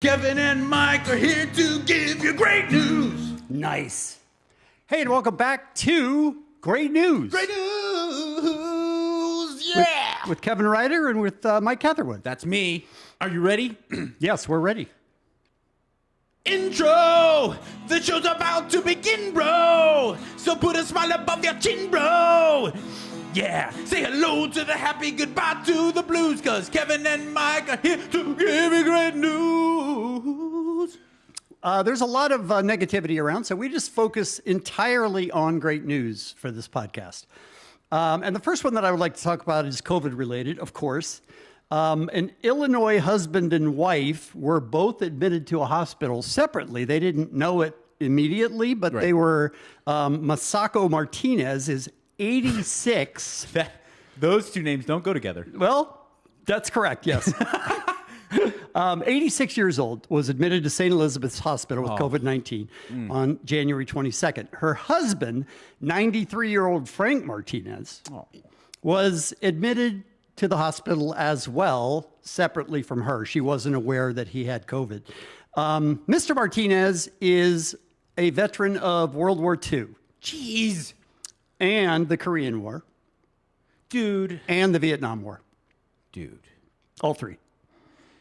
Kevin and Mike are here to give you great news. Nice. Hey, and welcome back to Great News. Great news, yeah. With Kevin Ryder and with Mike Catherwood. That's me. Are you ready? Yes, we're ready. Intro! The show's about to begin, bro! So put a smile above your chin, bro! Yeah! Say hello to the happy, goodbye to the blues, cause Kevin and Mike are here to give you great news! There's a lot of negativity around, so we just focus entirely on great news for this podcast. And the first one that I would like to talk about is COVID-related, of course. An Illinois husband and wife were both admitted to a hospital separately. They didn't know it immediately, but they were, Masako Martinez is 86. Those two names don't go together. Well, that's correct, yes. 86 years old, was admitted to St. Elizabeth's Hospital with COVID-19 on January 22nd. Her husband, 93-year-old Frank Martinez, was admitted to the hospital as well, separately from her. She wasn't aware that he had COVID. Mr. Martinez is a veteran of World War II. Jeez. And the Korean War. Dude. And the Vietnam War. Dude. All three.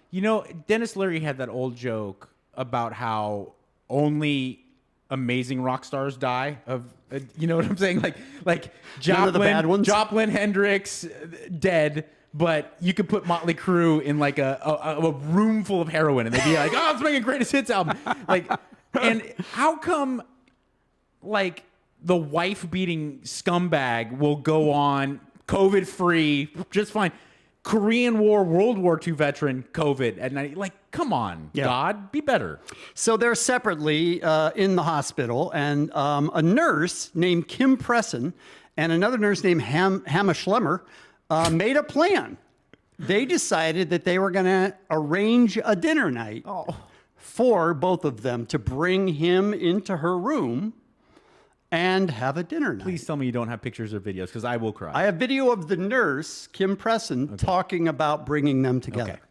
You know, Dennis Leary had that old joke about how only amazing rock stars die of, you know what I'm saying? Like None of the bad ones? Joplin, Hendrix, dead, but you could put Motley Crue in like a room full of heroin and they'd be like, oh, let's make a greatest hits album. Like, and how come like the wife beating scumbag will go on COVID free, just fine. Korean War, World War II veteran, COVID at night. Like, come on, God, be better. So they're separately in the hospital, and a nurse named Kim Presson and another nurse named Hannah Schlemmer made a plan. They decided that they were going to arrange a dinner night for both of them to bring him into her room and have a dinner night. Please tell me you don't have pictures or videos, because I will cry. I have video of the nurse, Kim Presson, talking about bringing them together. Okay.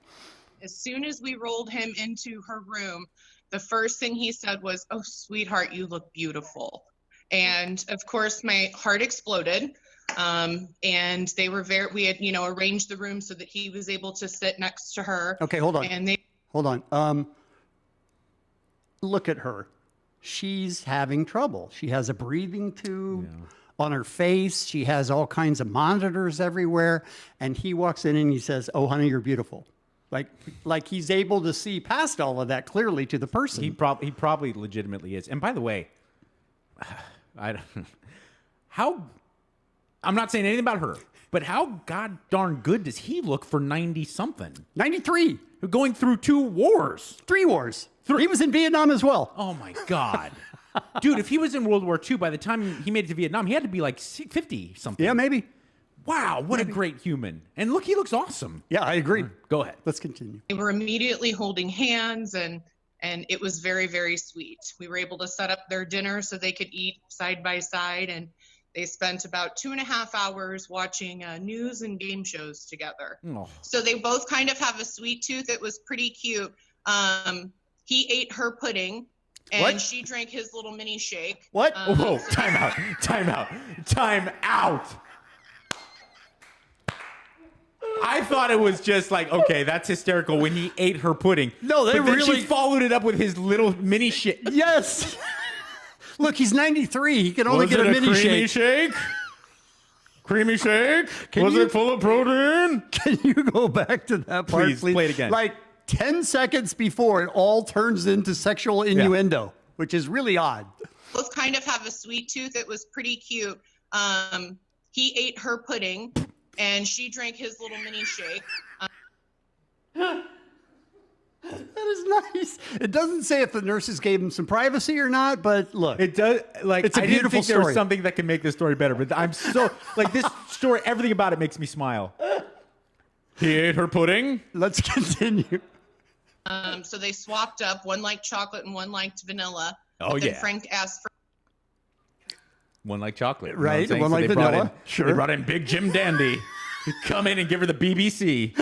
As soon as we rolled him into her room, the first thing he said was, "Oh, sweetheart, you look beautiful." And of course, my heart exploded. And they were we had, arranged the room so that he was able to sit next to her. Okay, hold on. And Hold on. Look at her. She's having trouble. She has a breathing tube on her face. She has all kinds of monitors everywhere. And he walks in and he says, "Oh, honey, you're beautiful." Like he's able to see past all of that clearly to the person. He probably legitimately is. And by the way, I'm not saying anything about her, but how god darn good does he look for 90-something? 93. Going through 2 wars. 3 wars. He was in Vietnam as well. Oh, my God. Dude, if he was in World War II, by the time he made it to Vietnam, he had to be like 50-something. Yeah, maybe. Wow, what a great human. And look, he looks awesome. Yeah, I agree. Go ahead. Let's continue. they were immediately holding hands, and it was very, very sweet. We were able to set up their dinner so they could eat side by side, and they spent about 2.5 hours watching news and game shows together. Oh. So they both kind of have a sweet tooth. It was pretty cute. He ate her pudding, and she drank his little mini shake. What? Whoa, time out. I thought it was just like, okay, that's hysterical when he ate her pudding. No, they but then really- she followed it up with his little mini shit. Yes. Look, he's 93. He can only get a mini shake. Creamy shake? Was it full of protein? Can you go back to that part, Please, play it again. Like 10 seconds before it all turns into sexual innuendo, which is really odd. Both kind of have a sweet tooth. It was pretty cute. He ate her pudding, and she drank his little mini shake. That is nice. It doesn't say if the nurses gave him some privacy or not, but look. It does. Like, It's a I didn't beautiful think there was story. something that can make this story better, but I'm so, like, this story, everything about it makes me smile. He ate her pudding. Let's continue. So they swapped up. One liked chocolate and one liked vanilla. Oh, But then yeah. Frank asked for One like chocolate. you know Right, what I'm saying? one like they brought vanilla. in- Sure. They brought in Big Jim Dandy. Come in and give her the BBC.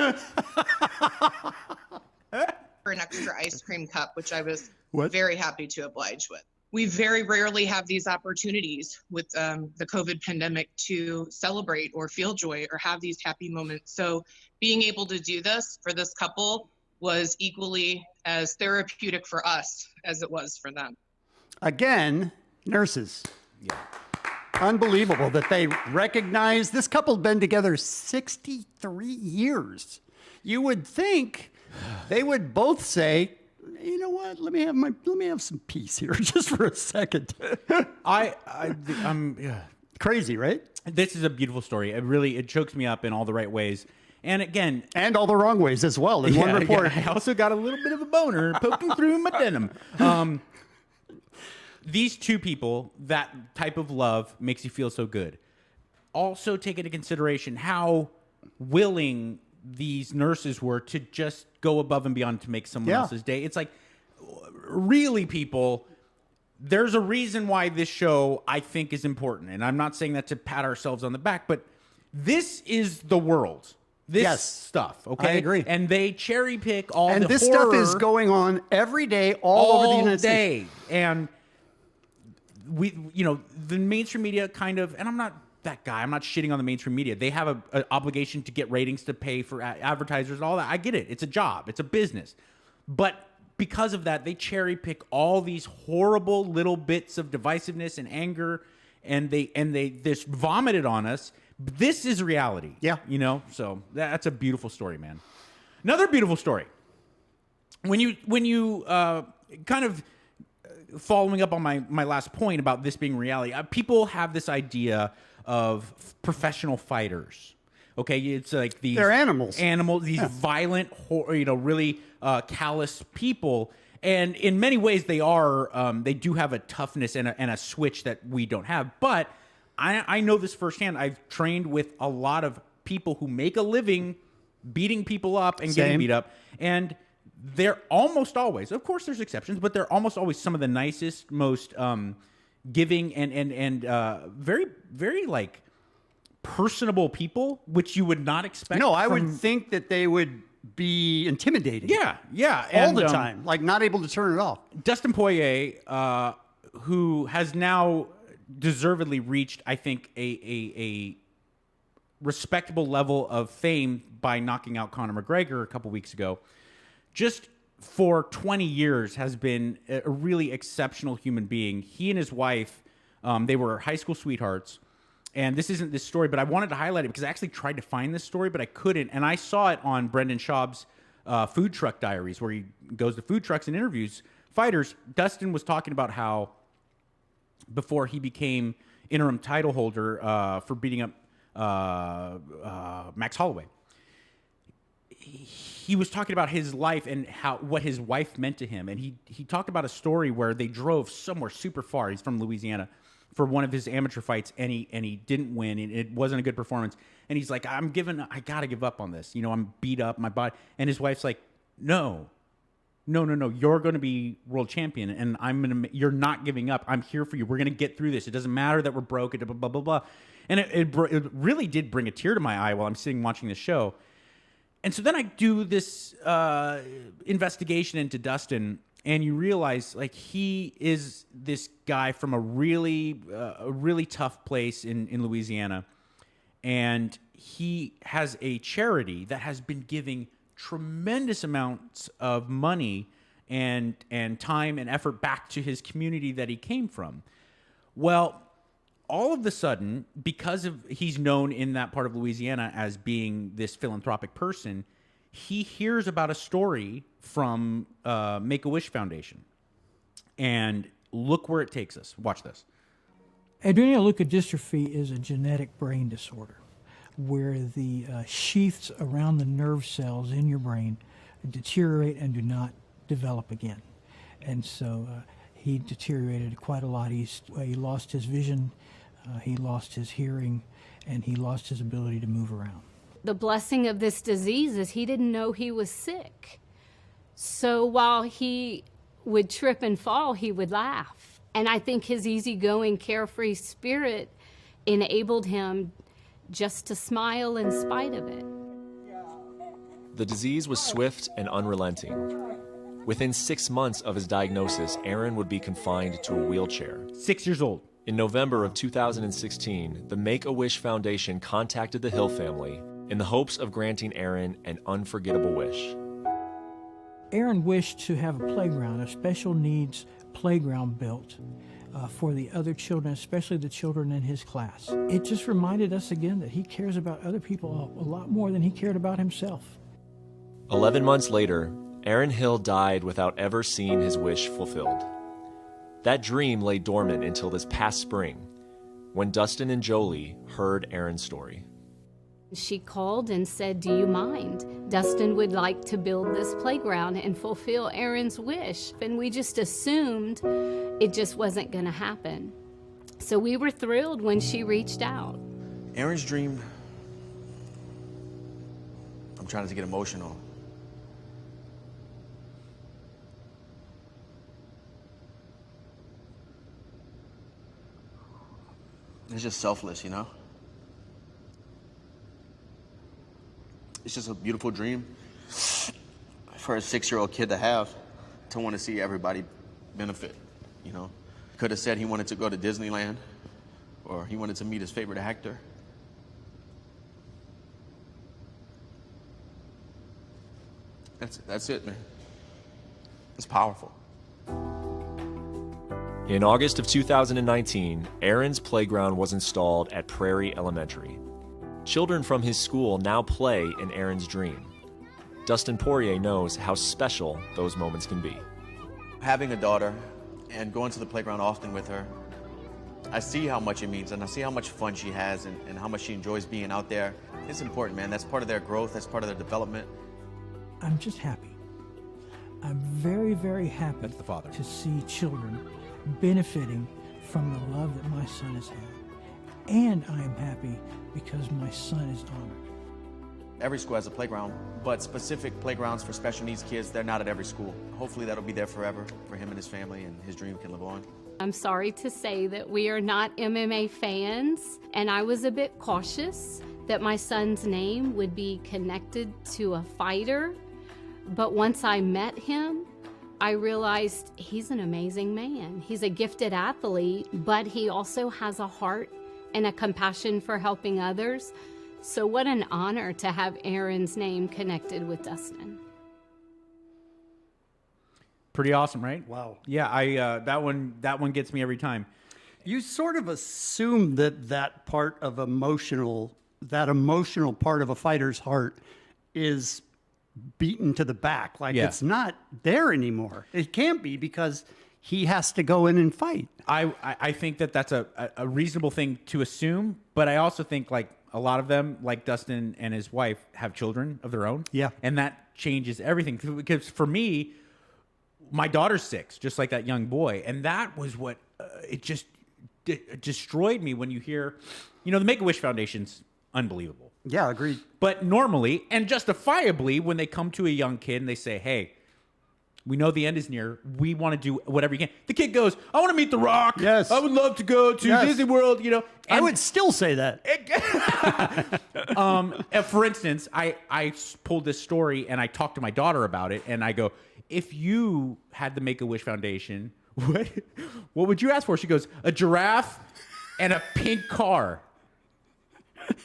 for an extra ice cream cup, which I was What? very happy to oblige with. We very rarely have these opportunities with the COVID pandemic to celebrate or feel joy or have these happy moments. So being able to do this for this couple was equally as therapeutic for us as it was for them. Again, nurses. Yeah. Unbelievable that they recognize this couple had been together 63 years. You would think they would both say, you know what? Let me have some peace here just for a second. I'm yeah. Crazy, right? This is a beautiful story. It chokes me up in all the right ways. And again, And all the wrong ways as well in one report. I also got a little bit of a boner poking through my denim. These two people, that type of love makes you feel so good. Also take into consideration how willing these nurses were to just go above and beyond to make someone else's day. It's like, really, people, there's a reason why this show, I think, is important. And I'm not saying that to pat ourselves on the back, but this is the world. This stuff, okay? I agree. And they cherry pick all And the this horror stuff is going on every day all over the United States. And the mainstream media kind of, and I'm not that guy, I'm not shitting on the mainstream media. They have an obligation to get ratings, to pay for advertisers and all that. I get it. It's a job. It's a business. But because of that, they cherry pick all these horrible little bits of divisiveness and anger, and they just vomit it on us. This is reality. Yeah. So that's a beautiful story, man. Another beautiful story. When you kind of following up on my last point about this being reality, people have this idea of professional fighters. Okay, it's like these They're animals. These violent, really callous people. And in many ways, they are. They do have a toughness and a switch that we don't have. But I know this firsthand. I've trained with a lot of people who make a living beating people up and getting beat up, and they're almost always, of course there's exceptions, but they're almost always some of the nicest, most giving and very, very like personable people, which you would not expect. No, I would think that they would be intimidating. Yeah. All the time, like not able to turn it off. Dustin Poirier, who has now deservedly reached, I think, a respectable level of fame by knocking out Conor McGregor a couple weeks ago, just for 20 years has been a really exceptional human being. He and his wife, they were high school sweethearts. And this isn't this story, but I wanted to highlight it because I actually tried to find this story, but I couldn't. And I saw it on Brendan Schaub's Food Truck Diaries, where he goes to food trucks and interviews fighters. Dustin was talking about how before he became interim title holder for beating up Max Holloway, he was talking about his life and what his wife meant to him. And he talked about a story where they drove somewhere super far. He's from Louisiana for one of his amateur fights, and he didn't win, and it wasn't a good performance. And he's like, I gotta give up on this. I'm beat up, my body. And his wife's like, no, you're going to be world champion, and you're not giving up. I'm here for you. We're going to get through this. It doesn't matter that we're broke, blah, blah, blah, blah. And it really did bring a tear to my eye while I'm sitting watching this show. And so then I do this investigation into Dustin, and you realize like he is this guy from a really tough place in Louisiana, and he has a charity that has been giving tremendous amounts of money and time and effort back to his community that he came from. Well, all of a sudden, because he's known in that part of Louisiana as being this philanthropic person, he hears about a story from Make-A-Wish Foundation. And look where it takes us. Watch this. Adrenoleukodystrophy is a genetic brain disorder where the sheaths around the nerve cells in your brain deteriorate and do not develop again. And so he deteriorated quite a lot. He lost his vision, he lost his hearing, and he lost his ability to move around. The blessing of this disease is he didn't know he was sick. So while he would trip and fall, he would laugh. And I think his easygoing, carefree spirit enabled him just to smile in spite of it. The disease was swift and unrelenting. Within 6 months of his diagnosis, Aaron would be confined to a wheelchair. 6 years old. In November of 2016, the Make-A-Wish Foundation contacted the Hill family in the hopes of granting Aaron an unforgettable wish. Aaron wished to have a playground, a special needs playground built for the other children, especially the children in his class. It just reminded us again that he cares about other people a lot more than he cared about himself. 11 months later, Aaron Hill died without ever seeing his wish fulfilled. That dream lay dormant until this past spring, when Dustin and Jolie heard Aaron's story. She called and said, "Do you mind? Dustin would like to build this playground and fulfill Aaron's wish." And we just assumed it just wasn't going to happen. So we were thrilled when she reached out. Aaron's dream, I'm trying to get emotional. It's just selfless, you know? It's just a beautiful dream for a 6-year-old kid to have, to want to see everybody benefit, you know? Could have said he wanted to go to Disneyland, or he wanted to meet his favorite actor. That's it, man. It's powerful. In August of 2019, Aaron's playground was installed at Prairie Elementary. Children from his school now play in Aaron's dream. Dustin Poirier knows how special those moments can be. Having a daughter and going to the playground often with her, I see how much it means, and I see how much fun she has and how much she enjoys being out there. It's important, man. That's part of their growth. That's part of their development. I'm just happy. I'm very, very happy That's the father. to see children benefiting from the love that my son has had. And I am happy because my son is honored. Every school has a playground, but specific playgrounds for special needs kids, they're not at every school. Hopefully that'll be there forever for him and his family, and his dream can live on. I'm sorry to say that we are not MMA fans, and I was a bit cautious that my son's name would be connected to a fighter. But once I met him, I realized he's an amazing man. He's a gifted athlete, but he also has a heart and a compassion for helping others. So what an honor to have Aaron's name connected with Dustin. Pretty awesome, right? Wow. Yeah, I that one gets me every time. You sort of assume that that emotional part of a fighter's heart is beaten to the back. Like Yeah. it's not there anymore. It can't be, because he has to go in and fight. I think that that's a reasonable thing to assume, but I also think like a lot of them, like Dustin and his wife, have children of their own. Yeah. And that changes everything. Because for me, my daughter's 6, just like that young boy. And that was what it just destroyed me when you hear, the Make-A-Wish Foundation's unbelievable. Yeah, agreed. But normally and justifiably, when they come to a young kid and they say, "Hey, we know the end is near. We want to do whatever you can." The kid goes, "I want to meet The Rock. Yes. I would love to go to Yes. Disney World." I would still say that. For instance, I pulled this story and I talked to my daughter about it, and I go, "If you had the Make-A-Wish Foundation, what would you ask for?" She goes, "A giraffe and a pink car."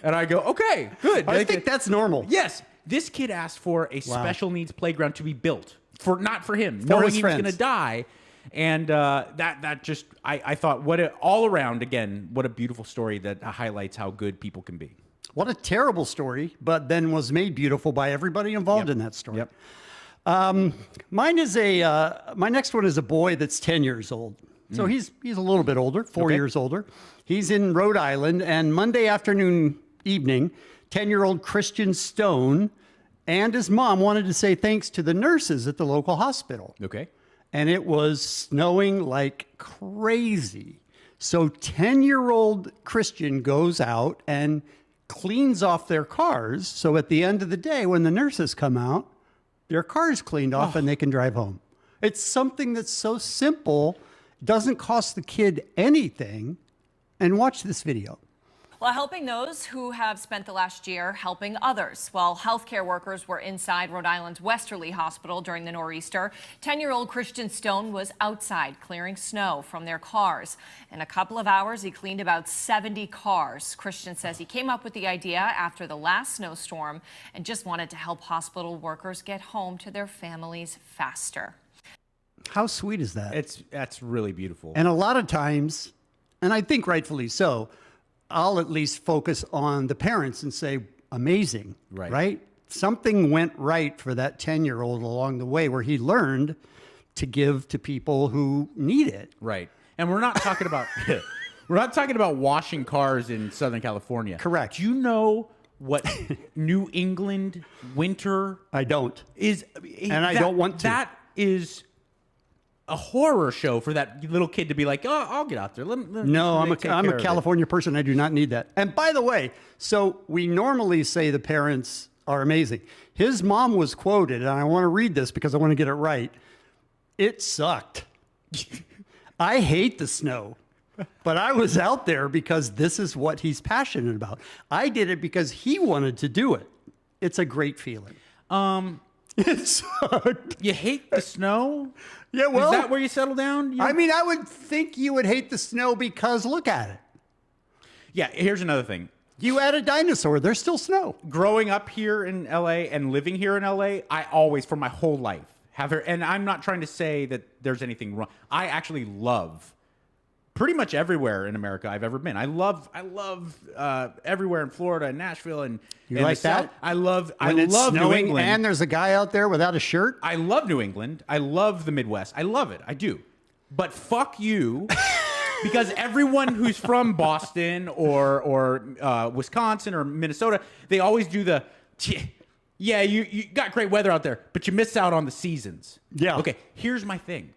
And I go, "Okay, good." I think that's normal. Yes, this kid asked for a special needs playground to be built not for him, For knowing his he was friends. going to die, and that just I thought all around again, what a beautiful story that highlights how good people can be. What a terrible story, but then was made beautiful by everybody involved in that story. Yep. Mine is my next one is a boy that's 10 years old. So he's a little bit older, 4 years older. He's in Rhode Island, and Monday evening, 10-year-old Christian Stone and his mom wanted to say thanks to the nurses at the local hospital. Okay. And it was snowing like crazy. So 10-year-old Christian goes out and cleans off their cars. So at the end of the day, when the nurses come out, their car's cleaned off and they can drive home. It's something that's so simple, doesn't cost the kid anything. And watch this video. Well, helping those who have spent the last year helping others. While healthcare workers were inside Rhode Island's Westerly Hospital during the nor'easter, 10-year-old Christian Stone was outside clearing snow from their cars. In a couple of hours, he cleaned about 70 cars. Christian says he came up with the idea after the last snowstorm and just wanted to help hospital workers get home to their families faster. How sweet is that? That's really beautiful. And a lot of times, and I think rightfully so, I'll at least focus on the parents and say, amazing, right? Something went right for that 10-year-old along the way where he learned to give to people who need it. Right. And we're not talking about washing cars in Southern California. Correct. Do you know what New England winter I don't. is? And I don't want to. That is a horror show for that little kid to be like, oh, I'll get out there. No, I'm a California person. I do not need that. And by the way, so we normally say the parents are amazing. His mom was quoted, and I want to read this because I want to get it right. It sucked. I hate the snow, but I was out there because this is what he's passionate about. I did it because he wanted to do it. It's a great feeling. It sucked. You hate the snow? Yeah, well, is that where you settle down? I mean, I would think you would hate the snow because look at it. Yeah, here's another thing. You add a dinosaur, there's still snow. Growing up here in LA and living here in LA, I always, for my whole life, and I'm not trying to say that there's anything wrong. I actually love pretty much everywhere in America I've ever been. I love everywhere in Florida and Nashville and like that? South. I love New New England. And there's a guy out there without a shirt. I love New England. I love the Midwest. I love it. I do. But fuck you, because everyone who's from Boston or Wisconsin or Minnesota, they always do the, yeah, you got great weather out there, but you miss out on the seasons. Yeah. Okay, here's my thing.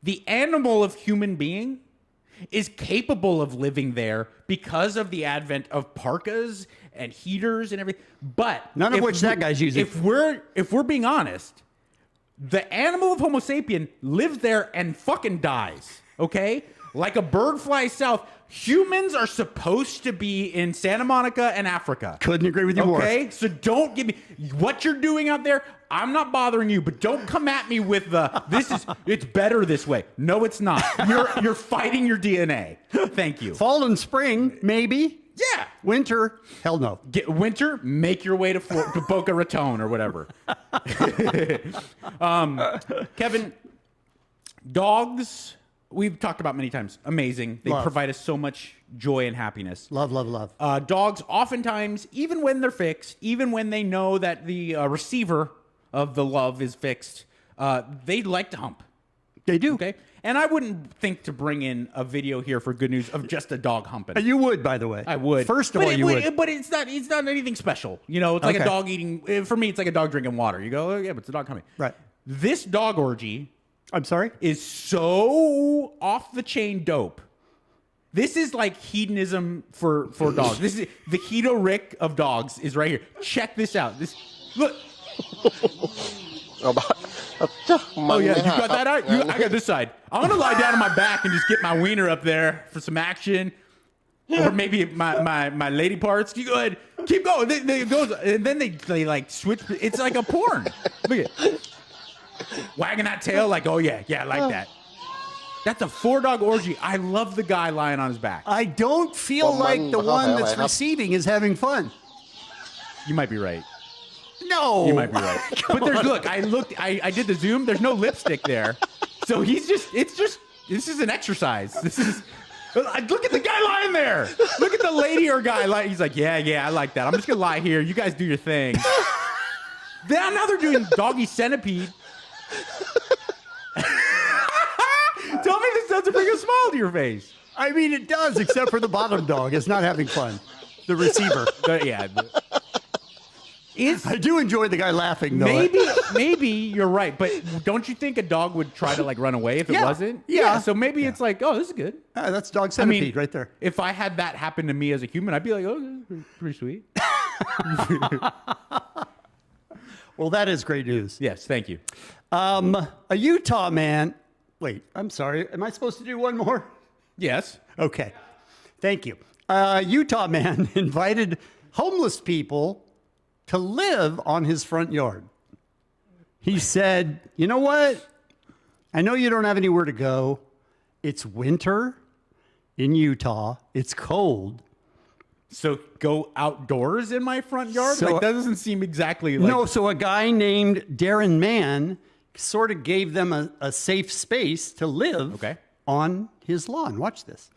The animal of human being is capable of living there because of the advent of parkas and heaters and everything. But none of which that guy's using. If we're being honest, the animal of Homo sapien lives there and fucking dies. Okay? Like a bird flies south. Humans are supposed to be in Santa Monica and Africa. Couldn't agree with you more. Okay? So don't give me what you're doing out there. I'm not bothering you, but don't come at me with it's better this way. No, it's not. You're fighting your DNA. Thank you. Fall and spring, maybe. Yeah. Winter, hell no. Winter, make your way to Boca Raton or whatever. Kevin, dogs, we've talked about many times. Amazing. They provide us so much joy and happiness. Love, love, love. Dogs, oftentimes, even when they're fixed, even when they know that the receiver of the love is fixed, they like to hump. They do. Okay. And I wouldn't think to bring in a video here for good news of just a dog humping. You would, by the way. I would. First of all, you would. But it's not anything special. You know, it's like a dog eating. For me, it's like a dog drinking water. You go, oh, yeah, but it's a dog humping. Right. This dog orgy. I'm sorry? Is so off the chain dope. This is like hedonism for dogs. This is the Hedo Rick of dogs is right here. Check this out. Look. Oh yeah, you got that out? I got this side. I'm gonna lie down on my back and just get my wiener up there for some action, or maybe my lady parts. You go ahead, keep going. They goes, and then they like switch. It's like a porn. Look at wagging that tail, like oh yeah, I like that. That's a 4-dog orgy. I love the guy lying on his back. I don't feel like the one that's receiving is having fun. You might be right. No. You might be right. But there's, look, I did the zoom. There's no lipstick there. So this is an exercise. Look at the guy lying there. Look at the lady or guy. He's like, yeah, I like that. I'm just going to lie here. You guys do your thing. Now they're doing doggy centipede. Tell me this doesn't bring a smile to your face. I mean, it does, except for the bottom dog. It's not having fun. The receiver. I do enjoy the guy laughing, though. Maybe you're right, but don't you think a dog would try to like run away if it wasn't? Yeah. So maybe it's like, oh, this is good. That's dog centipede right there. If I had that happen to me as a human, I'd be like, oh, this is pretty sweet. Well, that is great news. Yes, thank you. A Utah man. Wait, I'm sorry. Am I supposed to do one more? Yes. Okay. Thank you. Utah man invited homeless people to live on his front yard. He said, you know what? I know you don't have anywhere to go. It's winter in Utah. It's cold. So go outdoors in my front yard? So- Like, that doesn't seem exactly like... No, so a guy named Darren Mann sort of gave them a safe space to live Okay. on his lawn. Watch this.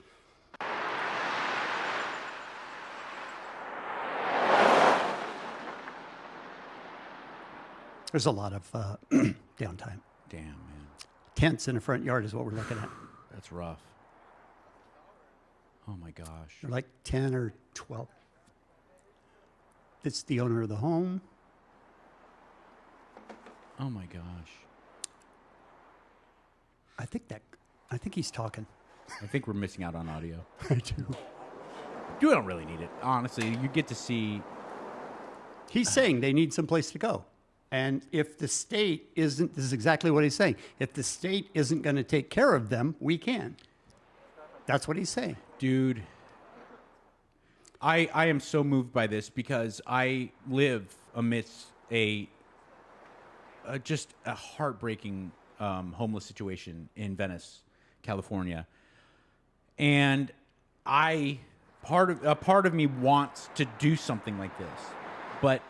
There's a lot of downtime. Damn, man. Tents in a front yard is what we're looking at. That's rough. Oh, my gosh. They're like 10 or 12. It's the owner of the home. Oh, my gosh. I think he's talking. I think we're missing out on audio. I do. You don't really need it. Honestly, you get to see... He's saying they need some place to go. And if the state isn't, this is exactly what he's saying. If the state isn't going to take care of them, we can. That's what he's saying. Dude, I am so moved by this because I live amidst just a heartbreaking homeless situation in Venice, California, and a part of me wants to do something like this, but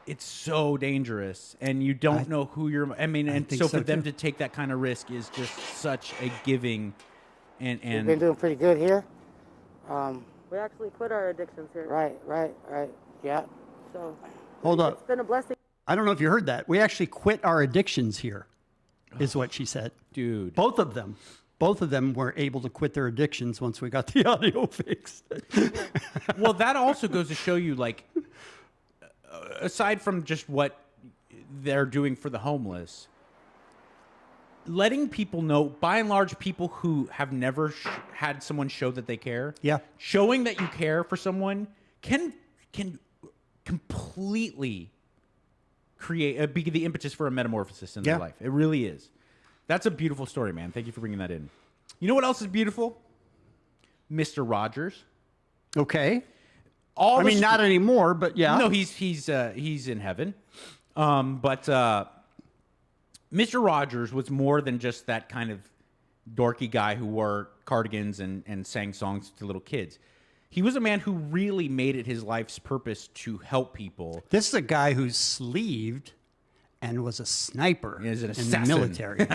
it's so dangerous, and you don't know who you're. I mean, and think so so for them too. to take that kind of risk is just such a giving, We've been and doing pretty good here. We actually quit our addictions here. Right. Yeah. So Hold it's up. been a blessing. I don't know if you heard that. We actually quit our addictions here, is what she said. dude, Both of them were able to quit their addictions once we got the audio fixed. well, that also goes to show you, like, aside from just what they're doing for the homeless, letting people know, by and large, people who have never had someone show that they care, Yeah. showing that you care for someone can completely create be the impetus for a metamorphosis in Yeah. their life. It really is. That's a beautiful story, man. Thank you for bringing that in. You know what else is beautiful? Mr. Rogers. Okay. All I the mean, not anymore, but yeah. No, he's in heaven. But Mr. Rogers was more than just that kind of dorky guy who wore cardigans and sang songs to little kids. He was a man who really made it his life's purpose to help people. This is a guy who's sleeved and was a sniper He is an in the assassin. military.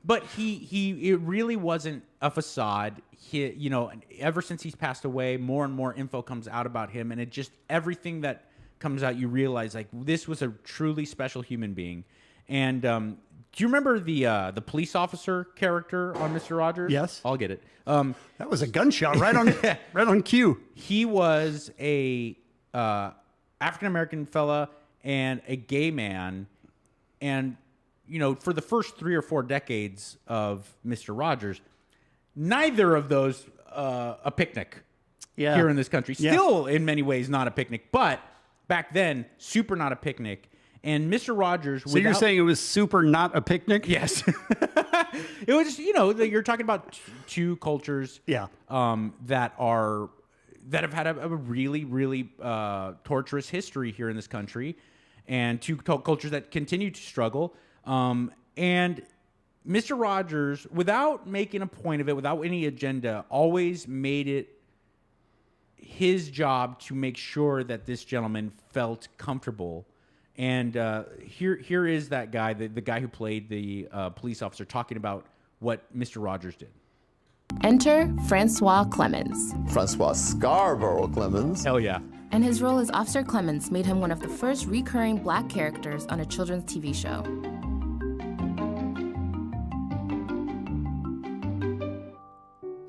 But it really wasn't a facade. Ever since he's passed away, more and more info comes out about him, and it just everything that comes out, you realize like this was a truly special human being. And do you remember the police officer character on Mr. Rogers? Yes. I'll get it. That was a gunshot right on cue. He was a African American fella and a gay man, and for the first 3 or 4 decades of Mr. Rogers, neither of those a picnic here in this country. Yeah. Still, in many ways, not a picnic, but back then, super not a picnic. And Mr. Rogers. So you're saying it was super not a picnic? Yes. It was, you're talking about two cultures Yeah. that have had a really, really torturous history here in this country, and two cultures that continue to struggle. And Mr. Rogers, without making a point of it, without any agenda, always made it his job to make sure that this gentleman felt comfortable. And here is that guy, the guy who played the police officer, talking about what Mr. Rogers did. Enter Francois Clemens. Francois Scarborough Clemens. Hell yeah. And his role as Officer Clemens made him one of the first recurring black characters on a children's TV show.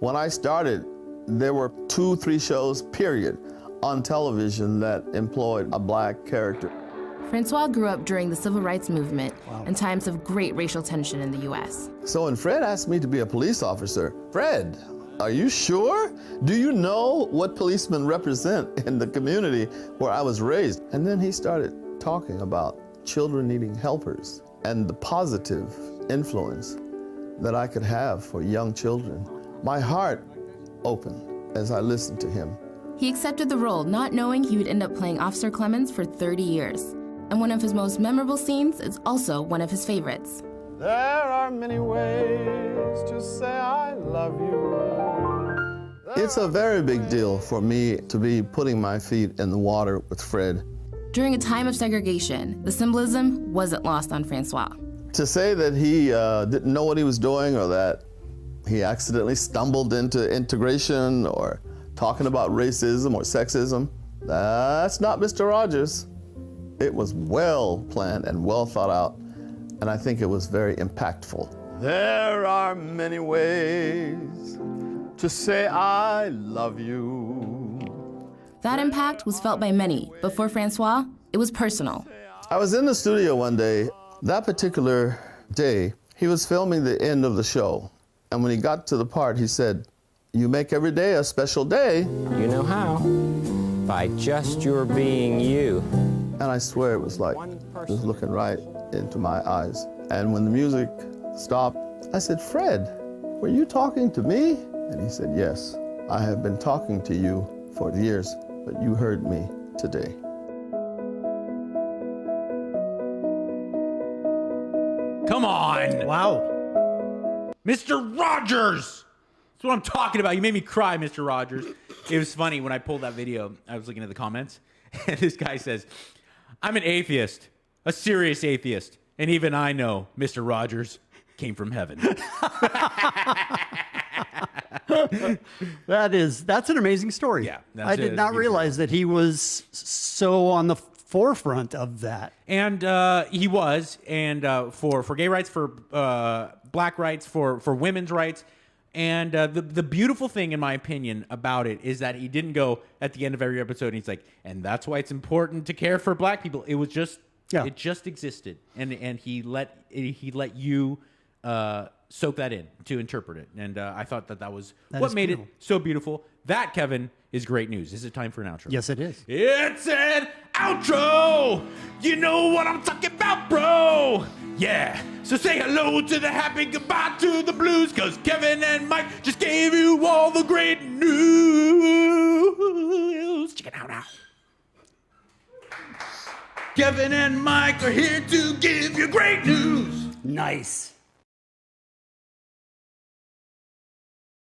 When I started, there were 2-3 shows, period, on television that employed a black character. Francois grew up during the Civil Rights Movement and times of great racial tension in the U.S. So when Fred asked me to be a police officer, Fred, are you sure? Do you know what policemen represent in the community where I was raised? And then he started talking about children needing helpers and the positive influence that I could have for young children. My heart open as I listened to him. He accepted the role, not knowing he would end up playing Officer Clemens for 30 years. And one of his most memorable scenes is also one of his favorites. There are many ways to say I love you. It's a very big deal for me to be putting my feet in the water with Fred. During a time of segregation, the symbolism wasn't lost on Francois. To say that he didn't know what he was doing, or that he accidentally stumbled into integration or talking about racism or sexism, that's not Mr. Rogers. It was well planned and well thought out, and I think it was very impactful. There are many ways to say I love you. That impact was felt by many, but for Francois, it was personal. I was in the studio one day. That particular day, he was filming the end of the show. And when he got to the part, he said, "You make every day a special day." You know how? By just your being you. And I swear it was like, he was looking right into my eyes. And when the music stopped, I said, "Fred, were you talking to me?" And he said, "Yes, I have been talking to you for years, but you heard me today." Come on. Wow. Mr. Rogers. That's what I'm talking about. You made me cry, Mr. Rogers. It was funny when I pulled that video. I was looking at the comments, and this guy says, "I'm an atheist, a serious atheist, and even I know Mr. Rogers came from heaven." That's an amazing story. Yeah, I did not realize that he was so on the forefront of that. And he was, and for gay rights, for black rights, for women's rights. And the beautiful thing, in my opinion, about it is that he didn't go at the end of every episode and he's like, "And that's why it's important to care for black people." It was just, it just existed, and he let you soak that in to interpret it. And I thought that was what made it so beautiful. That, Kevin, is great news. Is it time for an outro? Yes, it is. It's an outro. You know what I'm talking about, bro. Yeah. So say hello to the happy, goodbye to the blues, because Kevin and Mike just gave you all the great news. Check it out now. Kevin and Mike are here to give you great news. Nice.